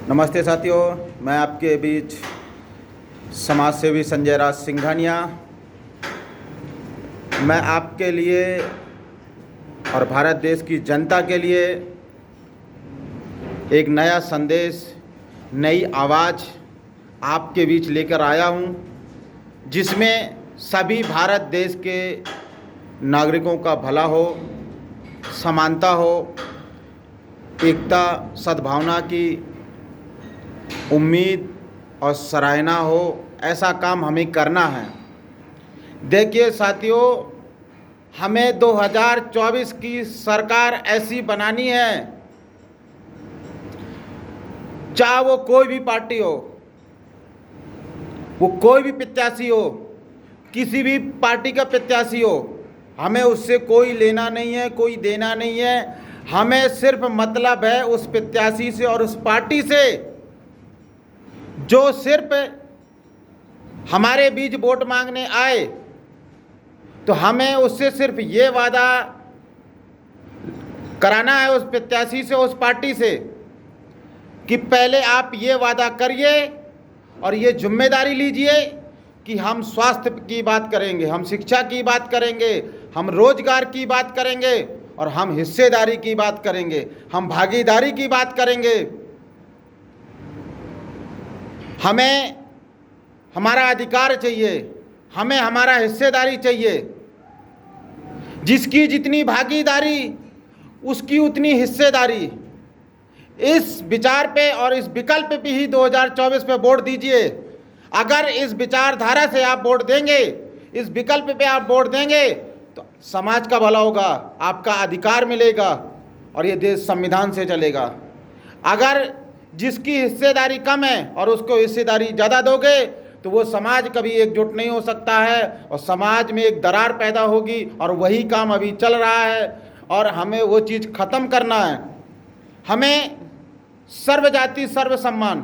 नमस्ते साथियों, मैं आपके बीच समाज सेवी संजय राज सिंघानिया। मैं आपके लिए और भारत देश की जनता के लिए एक नया संदेश, नई आवाज़ आपके बीच लेकर आया हूं, जिसमें सभी भारत देश के नागरिकों का भला हो, समानता हो, एकता सद्भावना की उम्मीद और सराहना हो। ऐसा काम हमें करना है। देखिए साथियों, हमें 2024 की सरकार ऐसी बनानी है, चाहे वो कोई भी पार्टी हो, वो कोई भी प्रत्याशी हो, किसी भी पार्टी का प्रत्याशी हो, हमें उससे कोई लेना नहीं है, कोई देना नहीं है। हमें सिर्फ मतलब है उस प्रत्याशी से और उस पार्टी से जो सिर्फ हमारे बीच वोट मांगने आए। तो हमें उससे सिर्फ ये वादा कराना है उस प्रत्याशी से, उस पार्टी से, कि पहले आप ये वादा करिए और ये जिम्मेदारी लीजिए कि हम स्वास्थ्य की बात करेंगे, हम शिक्षा की बात करेंगे, हम रोजगार की बात करेंगे और हम हिस्सेदारी की बात करेंगे, हम भागीदारी की बात करेंगे। हमें हमारा अधिकार चाहिए, हमें हमारा हिस्सेदारी चाहिए। जिसकी जितनी भागीदारी उसकी उतनी हिस्सेदारी। इस विचार पे और इस विकल्प पे ही 2024 में वोट दीजिए। अगर इस विचारधारा से आप वोट देंगे, इस विकल्प पे आप वोट देंगे, तो समाज का भला होगा, आपका अधिकार मिलेगा और ये देश संविधान से चलेगा। अगर जिसकी हिस्सेदारी कम है और उसको हिस्सेदारी ज़्यादा दोगे, तो वो समाज कभी एकजुट नहीं हो सकता है और समाज में एक दरार पैदा होगी। और वही काम अभी चल रहा है और हमें वो चीज़ ख़त्म करना है। हमें सर्व जाति सर्व सम्मान,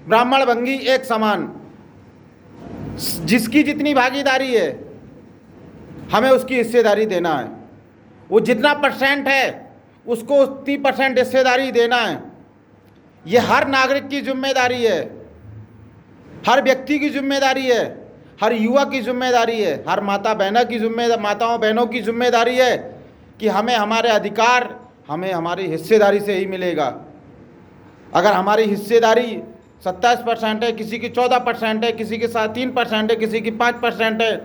ब्राह्मण भंगी एक समान, जिसकी जितनी भागीदारी है हमें उसकी हिस्सेदारी देना है। वो जितना परसेंट है उसको उतनी परसेंट हिस्सेदारी देना है। ये हर नागरिक की जिम्मेदारी है, हर व्यक्ति की जिम्मेदारी है, हर युवा की जिम्मेदारी है, हर माताओं बहनों की जिम्मेदारी है कि हमें हमारे अधिकार हमें हमारी हिस्सेदारी से ही मिलेगा। अगर हमारी हिस्सेदारी 27% है, किसी की 14% है, किसी के साथ 3% है, किसी की 5% है,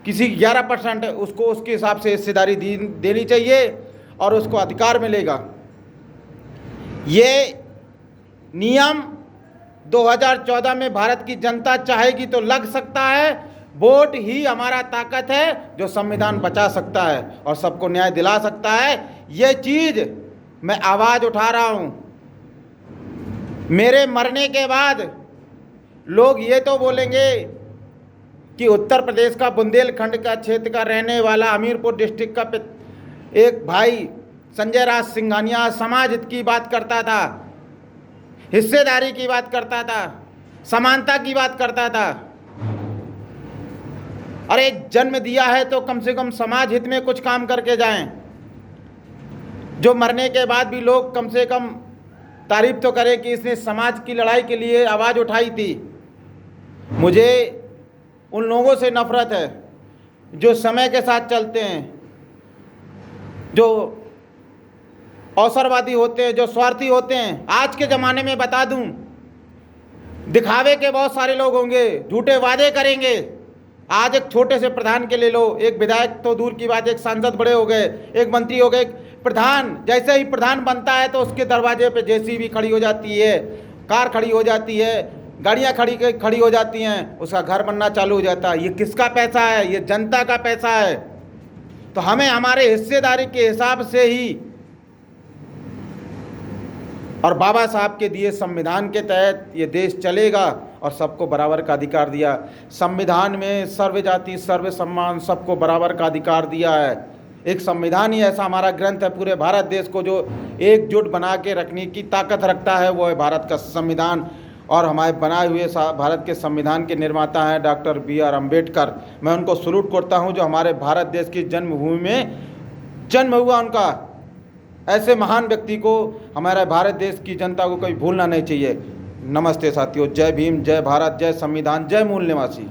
किसी की 11% है, उसको उसके हिसाब से हिस्सेदारी देनी चाहिए और उसको अधिकार मिलेगा। ये नियम 2014 में भारत की जनता चाहेगी तो लग सकता है। वोट ही हमारा ताकत है जो संविधान बचा सकता है और सबको न्याय दिला सकता है। ये चीज़ मैं आवाज़ उठा रहा हूँ। मेरे मरने के बाद लोग ये तो बोलेंगे कि उत्तर प्रदेश का बुंदेलखंड का क्षेत्र का रहने वाला हमीरपुर डिस्ट्रिक्ट का एक भाई संजय राज सिंघानिया समाज हित की बात करता था, हिस्सेदारी की बात करता था, समानता की बात करता था। अरे जन्म दिया है तो कम से कम समाज हित में कुछ काम करके जाएं। जो मरने के बाद भी लोग कम से कम तारीफ तो करें कि इसने समाज की लड़ाई के लिए आवाज़ उठाई थी। मुझे उन लोगों से नफरत है जो समय के साथ चलते हैं, जो अवसरवादी होते हैं, जो स्वार्थी होते हैं। आज के ज़माने में बता दूं, दिखावे के बहुत सारे लोग होंगे, झूठे वादे करेंगे। आज एक छोटे से प्रधान के ले लो, एक विधायक तो दूर की बात, एक सांसद बड़े हो गए, एक मंत्री हो गए, एक प्रधान। जैसे ही प्रधान बनता है तो उसके दरवाजे पे जेसीबी खड़ी हो जाती है, कार खड़ी हो जाती है, गाड़ियाँ खड़ी हो जाती हैं, उसका घर बनना चालू हो जाता है। ये किसका पैसा है? ये जनता का पैसा है। तो हमें हमारे हिस्सेदारी के हिसाब से ही और बाबा साहब के दिए संविधान के तहत ये देश चलेगा और सबको बराबर का अधिकार दिया। संविधान में सर्व जाति सर्व सम्मान, सबको बराबर का अधिकार दिया है। एक संविधान ही ऐसा हमारा ग्रंथ है पूरे भारत देश को जो एकजुट बना के रखने की ताकत रखता है, वो है भारत का संविधान। और हमारे बनाए हुए भारत के संविधान के निर्माता हैं डॉक्टर BR अम्बेडकर। मैं उनको सलूट करता हूं, जो हमारे भारत देश की जन्मभूमि में जन्म हुआ उनका, ऐसे महान व्यक्ति को हमारे भारत देश की जनता को कभी भूलना नहीं चाहिए। नमस्ते साथियों, जय भीम, जय भारत, जय संविधान, जय मूल निवासी।